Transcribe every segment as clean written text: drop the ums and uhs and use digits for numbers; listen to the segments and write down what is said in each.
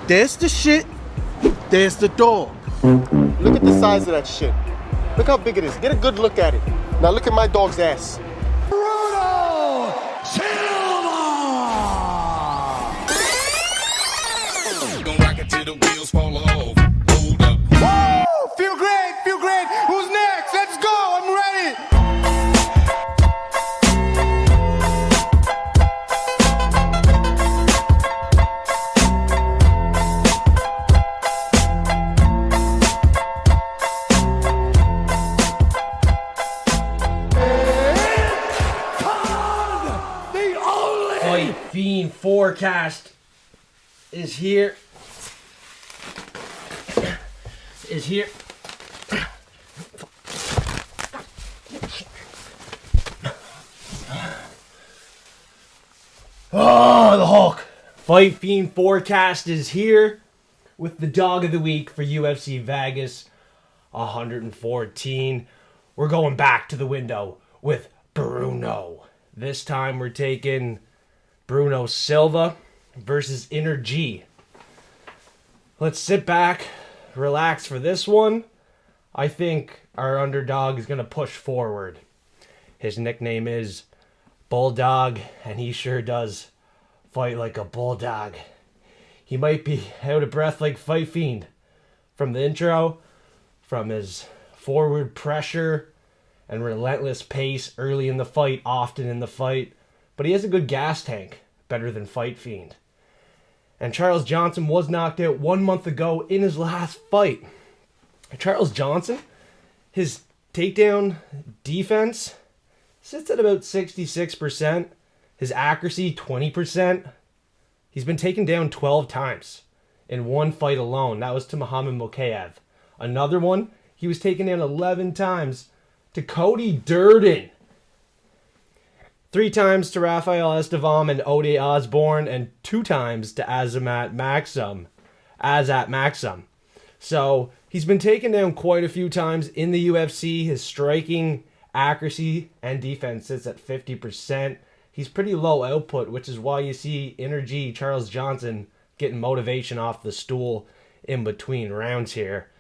There's the shit. There's the dog. Look at the size of that shit. Look how big it is. Get a good look at it. Now look at my dog's ass. Bruno Silva! Gonna rock it till the wheels fall off. Hold up. Woo! Feel great, feel great. Who's next? Let's go. I'm ready. Fiend forecast is here. Oh, the Hulk. Fight Fiend forecast is here with the dog of the week for UFC Vegas 114. We're going back to the window with Bruno. This time we're taking Bruno Silva versus Inner G. Let's sit back, relax for this one. I think our underdog is going to push forward. His nickname is Bulldog, and he sure does fight like a bulldog. He might be out of breath like Fight Fiend from the intro, from his forward pressure and relentless pace early in the fight, often in the fight. But he has a good gas tank, better than Fight Fiend. And Charles Johnson was knocked out 1 month ago in his last fight. Charles Johnson, his takedown defense sits at about 66%. His accuracy, 20%. He's been taken down 12 times in one fight alone. That was to Muhammad Mokaev. Another one, he was taken down 11 times to Cody Durden. 3 times to Rafael Estevam and Ode Osborne, and 2 times to Azat Maxim. So he's been taken down quite a few times in the UFC. His striking, accuracy, and defense sits at 50%. He's pretty low output, which is why you see Inner G Charles Johnson getting motivation off the stool in between rounds here.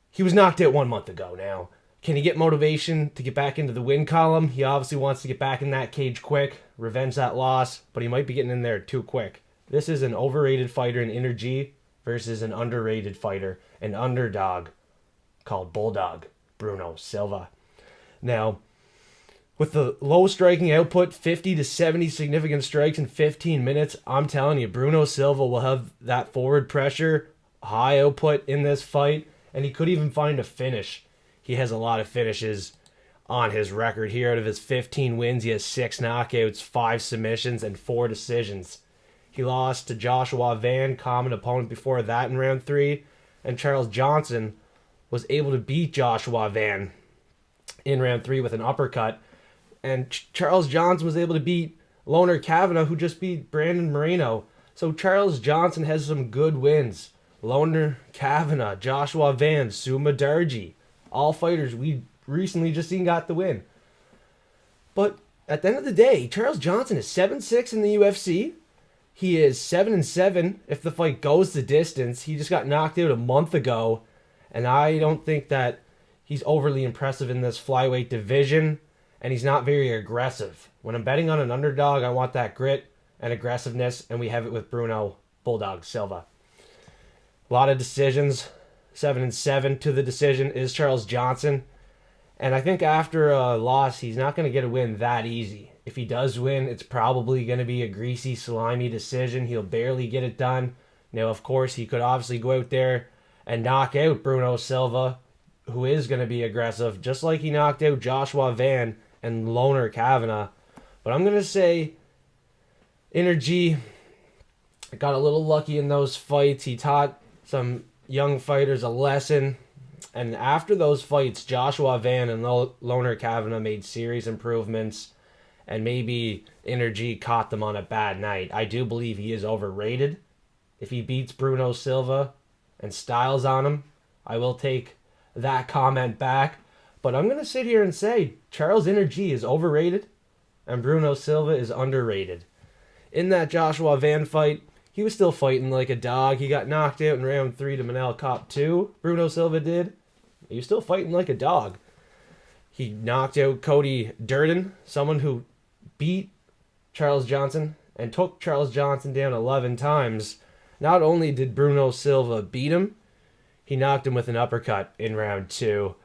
He was knocked out 1 month ago now. Can he get motivation to get back into the win column? He obviously wants to get back in that cage quick, revenge that loss, but he might be getting in there too quick. This is an overrated fighter in Inner G versus an underrated fighter, an underdog called Bulldog, Bruno Silva. Now, with the low striking output, 50 to 70 significant strikes in 15 minutes, I'm telling you, Bruno Silva will have that forward pressure, high output in this fight, and he could even find a finish. He has a lot of finishes on his record here. Out of his 15 wins, he has 6 knockouts, 5 submissions, and 4 decisions. He lost to Joshua Van, common opponent before that in round 3, and Charles Johnson was able to beat Joshua Van in round 3 with an uppercut. And Charles Johnson was able to beat Loner Kavanagh, who just beat Brandon Moreno. So Charles Johnson has some good wins. Loner Kavanagh, Joshua Van, Suma Darji. All fighters we recently just seen got the win. But at the end of the day, Charles Johnson is 7-6 in the UFC. He is 7-7 if the fight goes the distance. He just got knocked out a month ago. And I don't think that he's overly impressive in this flyweight division. And he's not very aggressive. When I'm betting on an underdog, I want that grit and aggressiveness. And we have it with Bruno Bulldog Silva. A lot of decisions. 7-7 to the decision is Charles Johnson. And I think after a loss, he's not going to get a win that easy. If he does win, it's probably going to be a greasy, slimy decision. He'll barely get it done. Now, of course, he could obviously go out there and knock out Bruno Silva, who is going to be aggressive, just like he knocked out Joshua Van and Loner Kavanagh. But I'm going to say Inner G got a little lucky in those fights. He taught some young fighters a lesson. And after those fights, Joshua Van and Loner Kavanagh made serious improvements. And maybe Inner G caught them on a bad night. I do believe he is overrated. If he beats Bruno Silva and styles on him, I will take that comment back. But I'm going to sit here and say Charles Inner G is overrated and Bruno Silva is underrated. In that Joshua Van fight, he was still fighting like a dog. He got knocked out in round 3 to Manel Cop 2. Bruno Silva did. He was still fighting like a dog. He knocked out Cody Durden, someone who beat Charles Johnson and took Charles Johnson down 11 times. Not only did Bruno Silva beat him, he knocked him with an uppercut in round 2.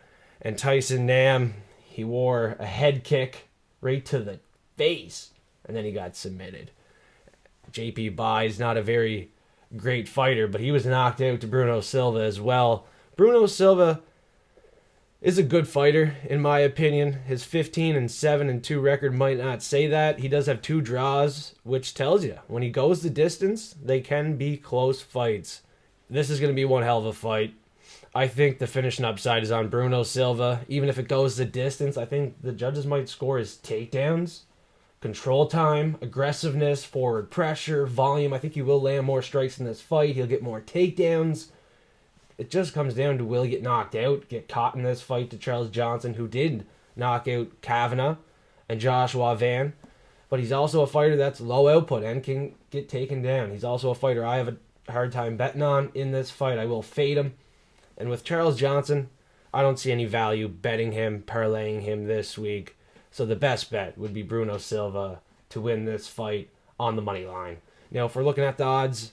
And Tyson Nam, he wore a head kick right to the face, and then he got submitted. JP Bai's not a very great fighter, but he was knocked out to Bruno Silva as well. Bruno Silva is a good fighter, in my opinion. His 15-7-2 record might not say that. He does have 2 draws, which tells you when he goes the distance, they can be close fights. This is going to be one hell of a fight. I think the finishing upside is on Bruno Silva. Even if it goes the distance, I think the judges might score his takedowns, control time, aggressiveness, forward pressure, volume. I think he will land more strikes in this fight. He'll get more takedowns. It just comes down to will he get knocked out, get caught in this fight to Charles Johnson, who did knock out Kavanaugh and Joshua Van. But he's also a fighter that's low output and can get taken down. He's also a fighter I have a hard time betting on in this fight. I will fade him. And with Charles Johnson, I don't see any value betting him, parlaying him this week. So the best bet would be Bruno Silva to win this fight on the money line. Now, if we're looking at the odds,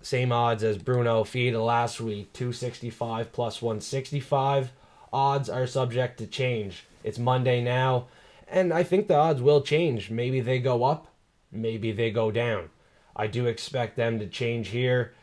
same odds as Bruno Fida last week, 265 plus 165. Odds are subject to change. It's Monday now, and I think the odds will change. Maybe they go up, maybe they go down. I do expect them to change here.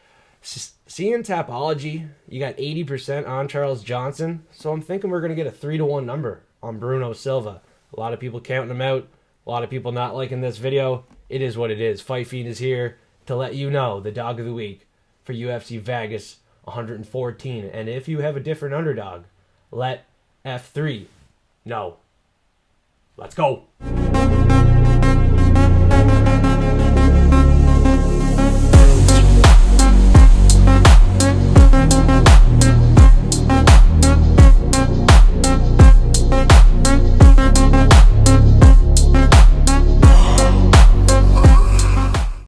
Seeing Tapology, you got 80% on Charles Johnson, so I'm thinking we're going to get a 3-1 number on Bruno Silva. A lot of people counting him out, a lot of people not liking this video. It is what it is. Fight Fiend is here to let you know the dog of the week for UFC Vegas 114. And if you have a different underdog, let F3 know. Let's go.